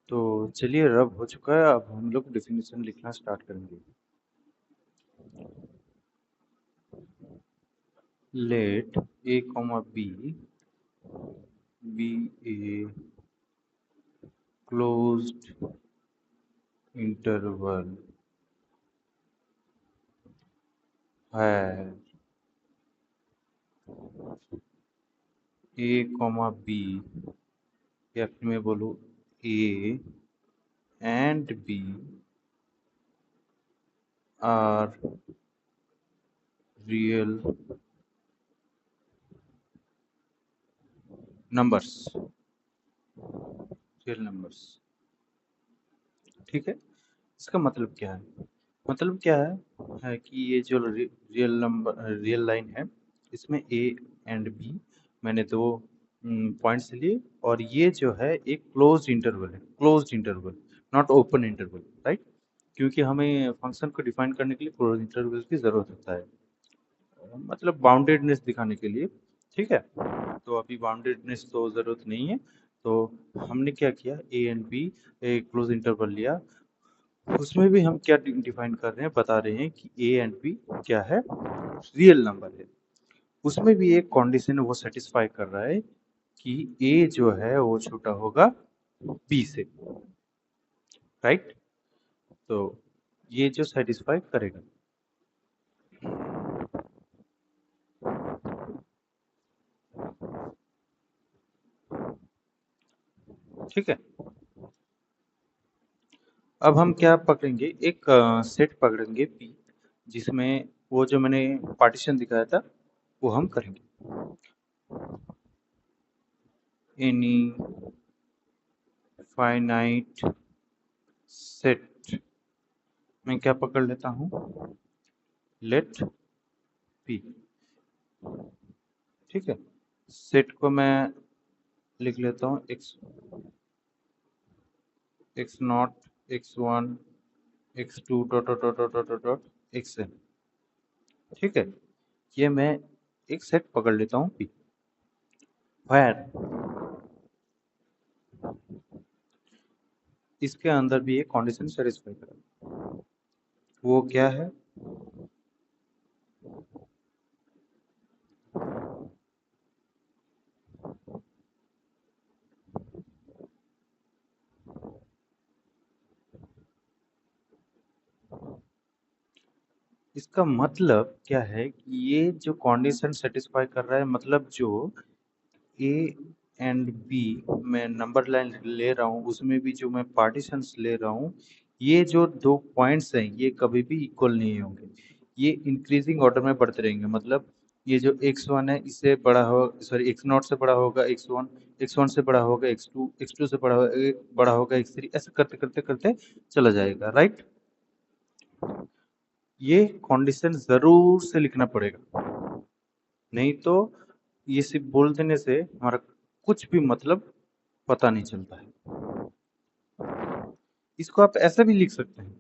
[SPEAKER 1] तो चलिए रब हो चुका है, अब हम लोग डिफिनेशन लिखना स्टार्ट करेंगे। Let a comma b be a closed interval where a comma b या फिर मैं बोलूँ a and b are real numbers, real numbers. ठीक है, इसका मतलब क्या है? मतलब क्या है कि ये जो रियल नंबर रियल लाइन है, इसमें ए एंड बी मैंने दो पॉइंट्स लिए, और ये जो है एक क्लोज्ड इंटरवल है, closed interval, not open interval, right? क्योंकि हमें फंक्शन को डिफाइन करने के लिए क्लोज्ड इंटरवल की जरूरत होता है, मतलब बाउंडेडनेस दिखाने के लिए। ठीक है, तो अभी बाउंडेडनेस तो जरूरत नहीं है, तो हमने क्या किया, ए एंड बी एक क्लोज इंटरवल लिया, उसमें भी हम क्या डिफाइन कर रहे हैं, बता रहे हैं कि ए एंड बी क्या है, रियल नंबर है। उसमें भी एक कंडीशन वो सेटिस्फाई कर रहा है कि ए जो है वो छोटा होगा बी से, राइट? तो ये जो सेटिस्फाई करेगा। ठीक है, अब हम क्या पकड़ेंगे, एक सेट पकड़ेंगे पी, जिसमें वो जो मैंने पार्टीशन दिखाया था वो हम करेंगे। एनी फाइनाइट सेट मैं क्या पकड़ लेता हूँ, लेट पी। ठीक है, सेट को मैं लिख लेता हूँ x, x naught, x one, x two, dot dot dot dot dot dot x n. ठीक है, ये मैं एक सेट पकड़ लेता हूँ पी, फायर इसके अंदर भी एक कंडीशन सेटिस्फाई करेगा। वो क्या है, इसका मतलब क्या है कि ये जो कंडीशन सेटिस्फाई कर रहा है, मतलब जो ए एंड बी मैं नंबर लाइन ले रहा हूँ, उसमें भी जो मैं पार्टीशंस ले रहा हूँ, ये जो दो पॉइंट्स हैं ये कभी भी इक्वल नहीं होंगे, ये इंक्रीजिंग ऑर्डर में बढ़ते रहेंगे। मतलब ये जो x1 है इससे बड़ा हो, सॉरी x0 से बड़ा होगा x1, x1 से बड़ा होगा x2, x2 से बड़ा होगा x3, ऐसे करते करते करते चला जाएगा, राइट? ये कंडीशन जरूर से लिखना पड़ेगा, नहीं तो ये सिर्फ बोल देने से हमारा कुछ भी मतलब पता नहीं चलता है। इसको आप ऐसा भी लिख सकते हैं।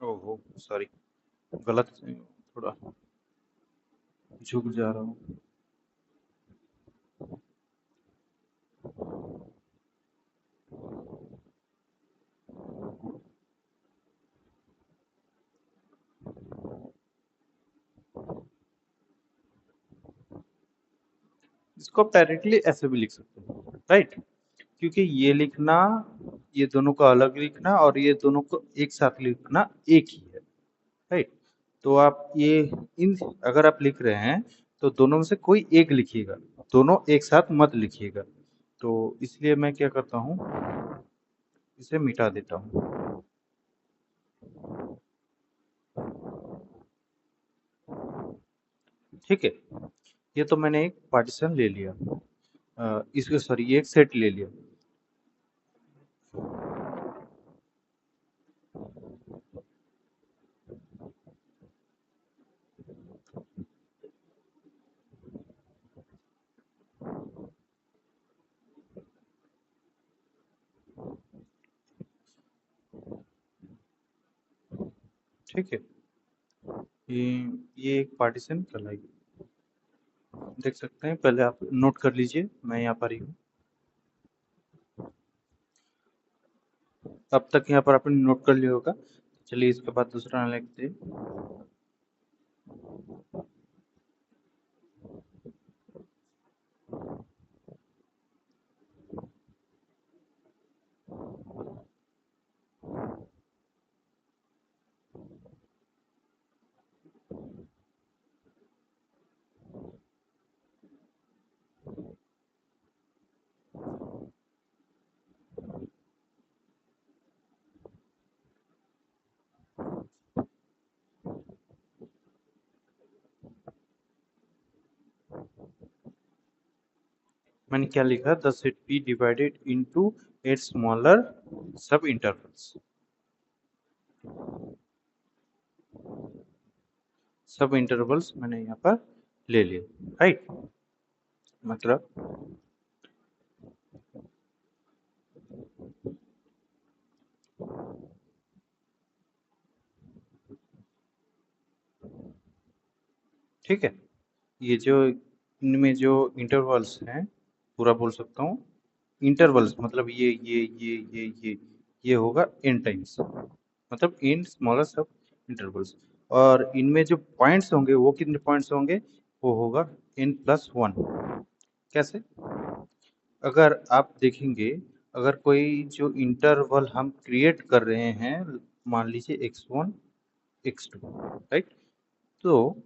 [SPEAKER 1] ओहो सॉरी, गलत, थोड़ा झुक जा रहा हूँ। इसको आप डायरेक्टली ऐसे भी लिख सकते हैं, राइट? क्योंकि ये लिखना, ये दोनों को अलग लिखना और ये दोनों को एक साथ लिखना एक ही है, राइट? तो आप ये इन, अगर आप लिख रहे हैं तो दोनों में से कोई एक लिखिएगा, दोनों एक साथ मत लिखिएगा। तो इसलिए मैं क्या करता हूँ, इसे मिटा देता हूँ। ठीक है, ये तो मैंने एक पार्टीशन ले लिया, इसको सॉरी ये एक सेट ले लिया। ठीक है, ये ये एक पार्टीशन कहलाएगी। देख सकते हैं, पहले आप नोट कर लीजिए, मैं यहाँ पर ही हूँ। अब तक यहाँ पर आपने नोट कर लिया होगा। चलिए इसके बाद दूसरा लिखते हैं। मैंने क्या लिखा, the set P divided into its smaller सब इंटरवल्स। सब इंटरवल्स मैंने यहाँ पर ले लिए, राइट। मतलब ठीक है, ये जो इनमें जो इंटरवल्स हैं, पूरा बोल सकता हूँ इंटरवल्स, मतलब ये होगा n टाइम्स, मतलब n स्मॉलर सब इंटरवल्स। और इनमें जो पॉइंट्स होंगे वो कितने पॉइंट्स होंगे, वो होगा n+1। कैसे, अगर आप देखेंगे, अगर कोई जो इंटरवल हम क्रिएट कर रहे हैं, मान लीजिए x1 x2, राइट। तो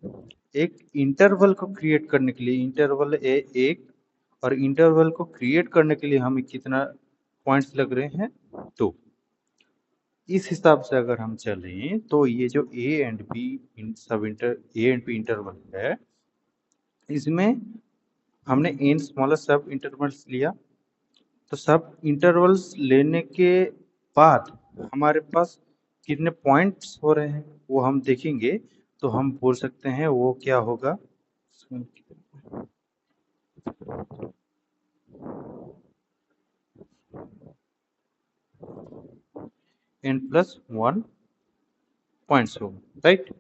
[SPEAKER 1] एक इंटरवल को क्रिएट करने के लिए, इंटरवल ए एक, और इंटरवल को क्रिएट करने के लिए हमें कितना पॉइंट्स लग रहे हैं, 2। इस हिसाब से अगर हम चलें तो ये जो a and b a and b interval है, इसमें हमने n स्मॉलर सब इंटरवल्स लिया। तो सब इंटरवल्स लेने के बाद हमारे पास कितने पॉइंट्स हो रहे हैं वो हम देखेंगे, तो हम बोल सकते हैं वो क्या होगा, n+1 पॉइंट्स होगा, राइट।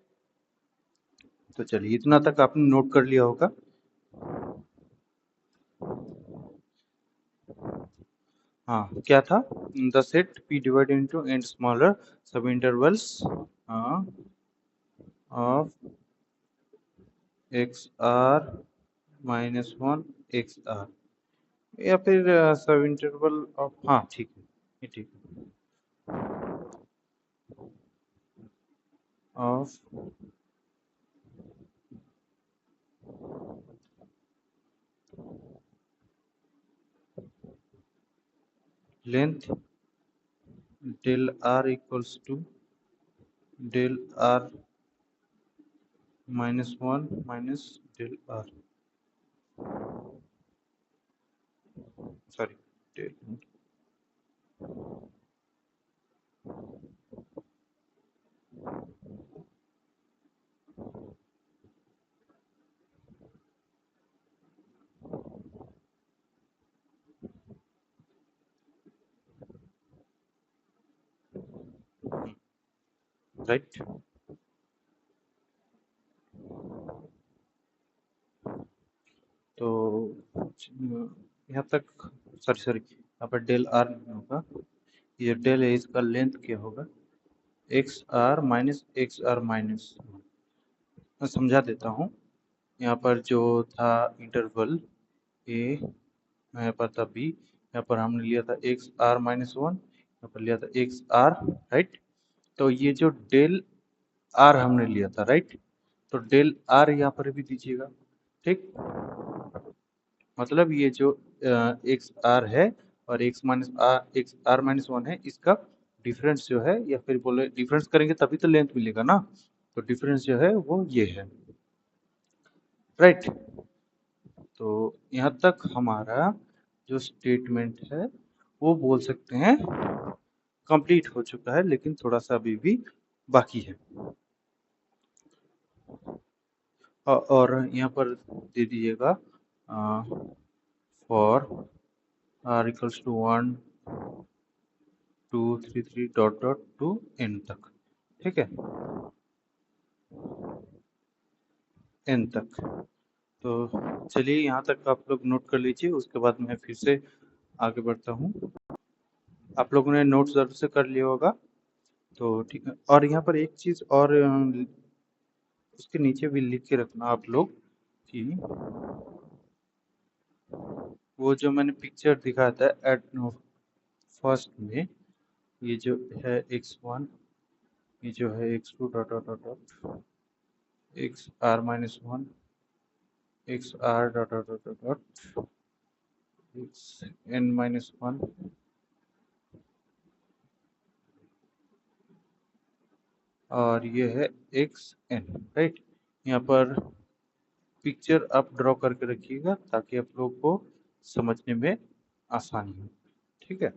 [SPEAKER 1] तो चलिए, इतना तक आपने नोट कर लिया होगा। हाँ, क्या था, the set P divided into n smaller सब इंटरवल्स ऑफ xr-1 xr, या फिर सब इंटरवल ऑफ, हाँ ठीक है, ये ठीक है, of length del r equals to del r -1 minus del r, sorry, del, right. तो यहाँ तक, सॉरी यहाँ पर डेल आर नहीं होगा, ये डेल है, इसका लेंथ क्या होगा, XR-XR-, मैं समझा देता हूँ। यहाँ पर जो था इंटरवल ए, यहाँ पर था बी, यहाँ पर हमने लिया था XR-1, यहाँ पर लिया था XR, राइट। तो ये जो डेल आर हमने लिया था, राइट, तो डेल आर यहाँ पर भी दीजिएगा, ठीक। मतलब ये जो एक्स आर है और एक्स आर माइनस 1 है, इसका डिफरेंस जो है, या फिर बोले डिफरेंस करेंगे तभी तो लेंथ मिलेगा ना, तो डिफरेंस जो है वो ये है, राइट। तो यहाँ तक हमारा जो स्टेटमेंट है वो बोल सकते हैं कंप्लीट हो चुका है, लेकिन थोड़ा सा अभी भी बाकी है। और यहाँ पर दे दीजिएगा for r equals to 1 2 3 3 dot dot to n तक, ठीक है, n तक। तो चलिए, यहाँ तक आप लोग नोट कर लीजिए, उसके बाद मैं फिर से आगे बढ़ता हूँ। आप लोगों ने नोट जरूर से कर लिया होगा, तो ठीक है। और यहाँ पर एक चीज़ और उसके नीचे भी लिख के रखना आप लोग कि वो जो मैंने पिक्चर दिखाया था एट फर्स्ट में, ये जो है x1, ये जो है x2 dot dot dot dot XR-1 XR dot dot dot dot xn-1, और ये है xn, राइट। यहाँ पर पिक्चर आप ड्रॉ करके रखिएगा ताकि आप लोग को समझने में आसानी हो। ठीक है,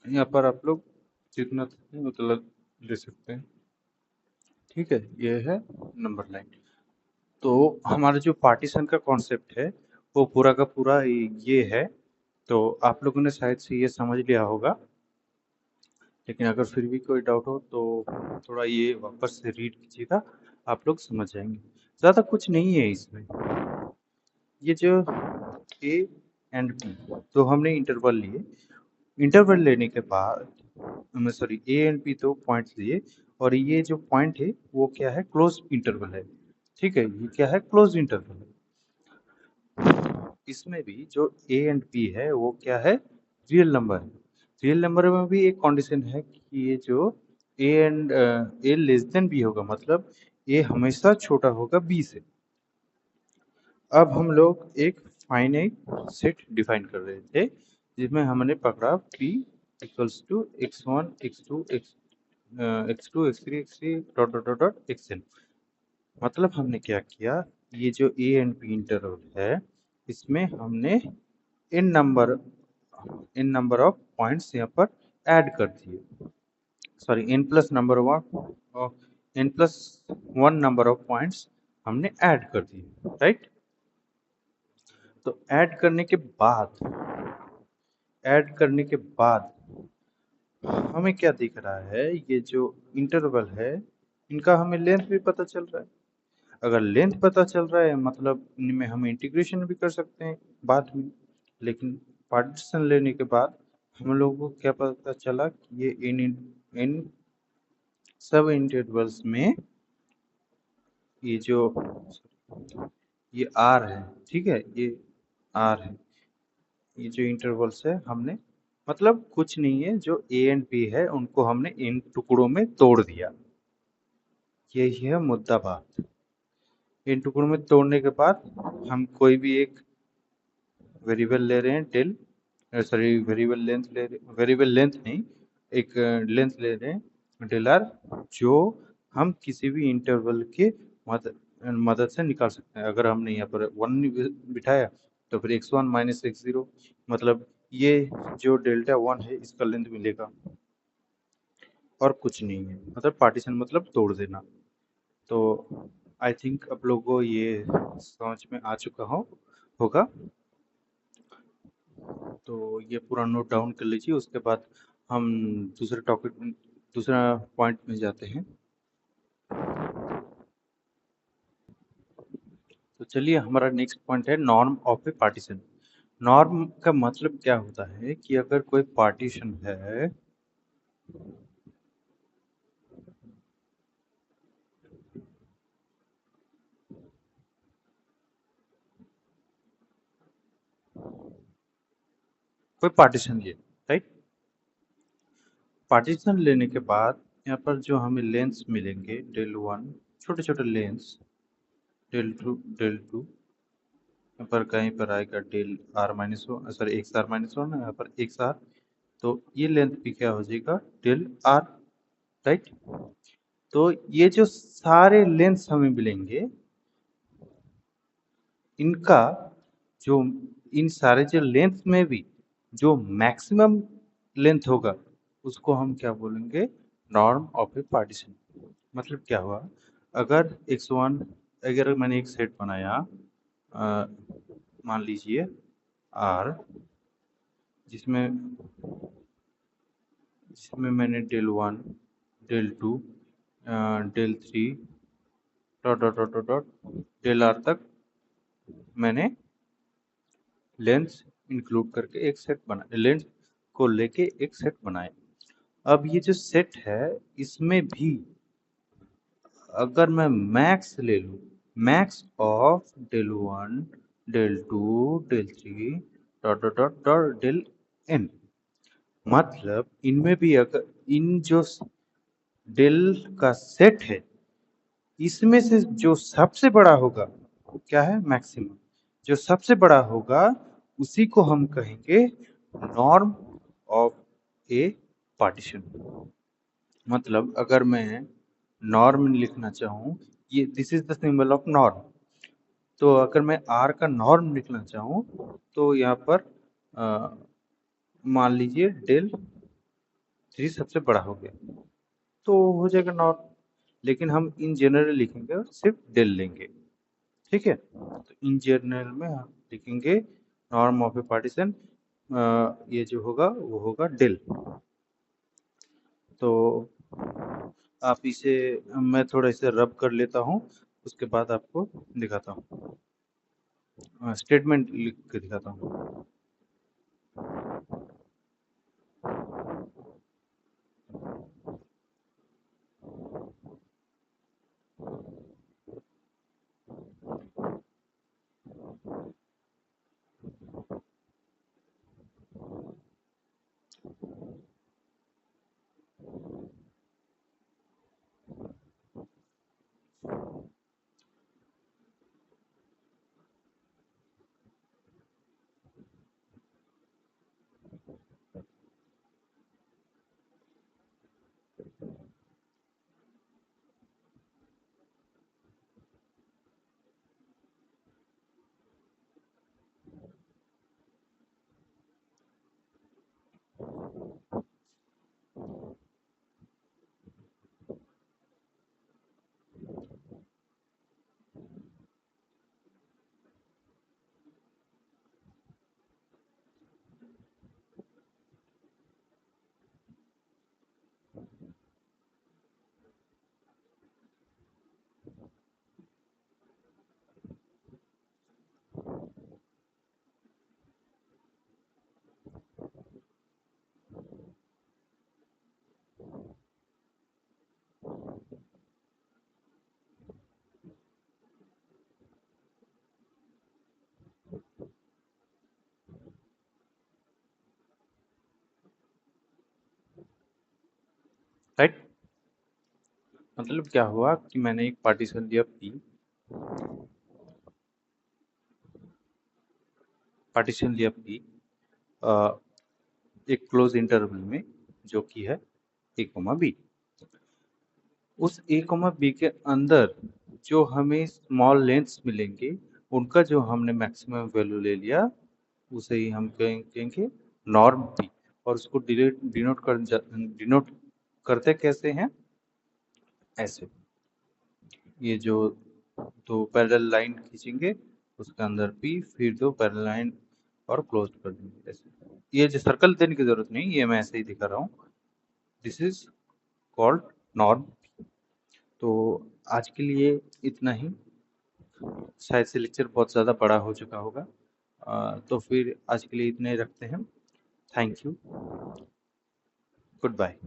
[SPEAKER 1] यहाँ पर आप लोग जितना चाहें उतना ले सकते हैं। ठीक है, ये है नंबर लाइन। तो हमारा जो पार्टीशन का कॉन्सेप्ट है वो पूरा का पूरा ये है। तो आप लोगों ने शायद से ये समझ लिया होगा, लेकिन अगर फिर भी कोई डाउट हो तो थोड़ा ये वापस से रीड कीजिएगा, आप लोग समझ जाएंगे। ज़्यादा कुछ नहीं है इसमें। ये जो ए एंड बी, तो हमने इंटरवल लिए। इंटरवल लेने के बाद सॉरी ए एंड बी तो पॉइंट्स लिए, और ये जो पॉइंट है वो क्या है, क्लोज इंटरवल है। ठीक है, ये क्या है, क्लोज इंटरवल है। इसमें भी जो ए एंड बी है वो क्या है, रियल नंबर है। रियल नंबर में भी एक कंडीशन है कि ये जो ए लेस देन बी होगा, मतलब ए हमेशा छोटा होगा बी से। अब हम लोग एक फाइनाइट सेट डिफाइन कर रहे थे जिसमें हमने पकड़ा p equals to x1 x2 x2 x3 x3 dot dot dot dot xn। मतलब हमने क्या किया, ये जो a एंड b इंटरवल है इसमें हमने n नंबर ऑफ पॉइंट्स यहाँ पर ऐड कर दिए। Sorry, n plus n plus 1 number of points हमने ऐड कर दिए, राइट। तो ऐड करने के बाद हमें क्या दिख रहा है, ये जो इंटरवल है इनका हमें लेंथ भी पता चल रहा है। अगर लेंथ पता चल रहा है मतलब इनमें हम इंटीग्रेशन भी कर सकते हैं बाद में। लेकिन पार्टीशन लेने के बाद हम लोगों को क्या पता चला कि ये इन सब इंटरवल्स में ये जो ये आर है, ठीक है, ये आर है। ये जो इंटरवल्स है हमने मतलब कुछ नहीं है, जो ए एंड बी है उनको हमने इन टुकड़ों में तोड़ दिया। यही है मुद्दा बात। इन टुकड़ों में तोड़ने के बाद हम कोई भी एक वेरिएबल ले रहे हैं डेल, सॉरी वेरिएबल लेंथ नहीं, एक लेंथ ले रहे हैं डेल आर, जो हम किसी भी इंटरवल के मदद से निकाल सकते हैं। अगर हमने यहाँ पर 1 बिठाया तो फिर x1 माइनस x0, मतलब ये जो डेल्टा 1 है इसका लेंथ मिलेगा, और कुछ नहीं है। मतलब पार्टीशन मतलब तोड़ देना। तो आई थिंक आप लोगों को ये समझ में आ चुका होगा। तो ये पूरा नोट डाउन कर लीजिए, उसके बाद हम दूसरा पॉइंट में जाते हैं। तो चलिए, हमारा नेक्स्ट पॉइंट है norm of A partition. Norm का मतलब क्या होता है कि अगर कोई पार्टीशन है, कोई पार्टीशन लिए, राइट। पार्टीशन लेने के बाद यहाँ पर जो हमें लेंथ्स मिलेंगे डेल 1, छोटे छोटे लेंथ्स, डेल 2 यहाँ पर कहीं पर आएगा del r minus 1, sorry x r minus 1, यहाँ पर एक्स आर। तो ये लेंथ भी क्या हो जाएगा, डेल आर, राइट। तो ये जो सारे लेंथ्स हमें मिलेंगे, इनका जो इन सारे जो लेंथ में भी जो मैक्सिमम लेंथ होगा उसको हम क्या बोलेंगे, नॉर्म ऑफ ए पार्टीशन। मतलब क्या हुआ, अगर x1, अगर मैंने एक सेट बनाया, मान लीजिए R, जिसमें जिसमें मैंने del 1, del 2, del 3 dot dot dot dot dot del r तक मैंने लेंथ इंक्लूड करके एक सेट बना, लेंथ को लेके एक सेट बनाए। अब ये जो सेट है इसमें भी अगर मैं मैक्स ले लूँ, max of del 1, del 2, del 3 dot dot dot dot del n, मतलब इनमें भी अगर इन जो डेल का सेट है इसमें से जो सबसे बड़ा होगा वो क्या है, मैक्सिमम। जो सबसे बड़ा होगा उसी को हम कहेंगे नॉर्म ऑफ ए पार्टीशन। मतलब अगर मैं नॉर्म लिखना चाहूँ, ये this is the symbol of norm. तो अगर मैं आर का नॉर्म लिखना चाहूँ तो यहाँ पर मान लीजिए डेल 3 सबसे बड़ा हो गया तो हो जाएगा नॉर्म। लेकिन हम इन जनरल लिखेंगे और सिर्फ डेल लेंगे। ठीक है, तो इन जनरल में हम लिखेंगे नॉर्म ऑफ ए पार्टीशन, ये जो होगा वो होगा डेल। तो आप इसे, मैं थोड़ा इसे रब कर लेता हूँ, उसके बाद आपको दिखाता हूँ, स्टेटमेंट लिख के दिखाता हूँ। राइट, मतलब क्या हुआ कि मैंने एक पार्टीशन लिया पी, पार्टीशन लिया पी एक क्लोज इंटरवल में जो कि है ए कॉमा बी। उस ए कॉमा बी के अंदर जो हमें स्मॉल लेंथ्स मिलेंगे उनका जो हमने मैक्सिमम वैल्यू ले लिया उसे ही हम कहेंगे नॉर्म पी। और उसको डिनोट करते कैसे हैं, ऐसे, ये जो दो पैरेलल लाइन खींचेंगे उसके अंदर पी, फिर दो पैरेलल लाइन और क्लोज कर देंगे ऐसे। ये जो सर्कल देने की जरूरत नहीं, ये मैं ऐसे ही दिखा रहा हूँ। This is called norm. तो आज के लिए इतना ही, शायद से लेक्चर बहुत ज़्यादा बड़ा हो चुका होगा। तो फिर आज के लिए इतने ही रखते हैं। Thank you, good bye.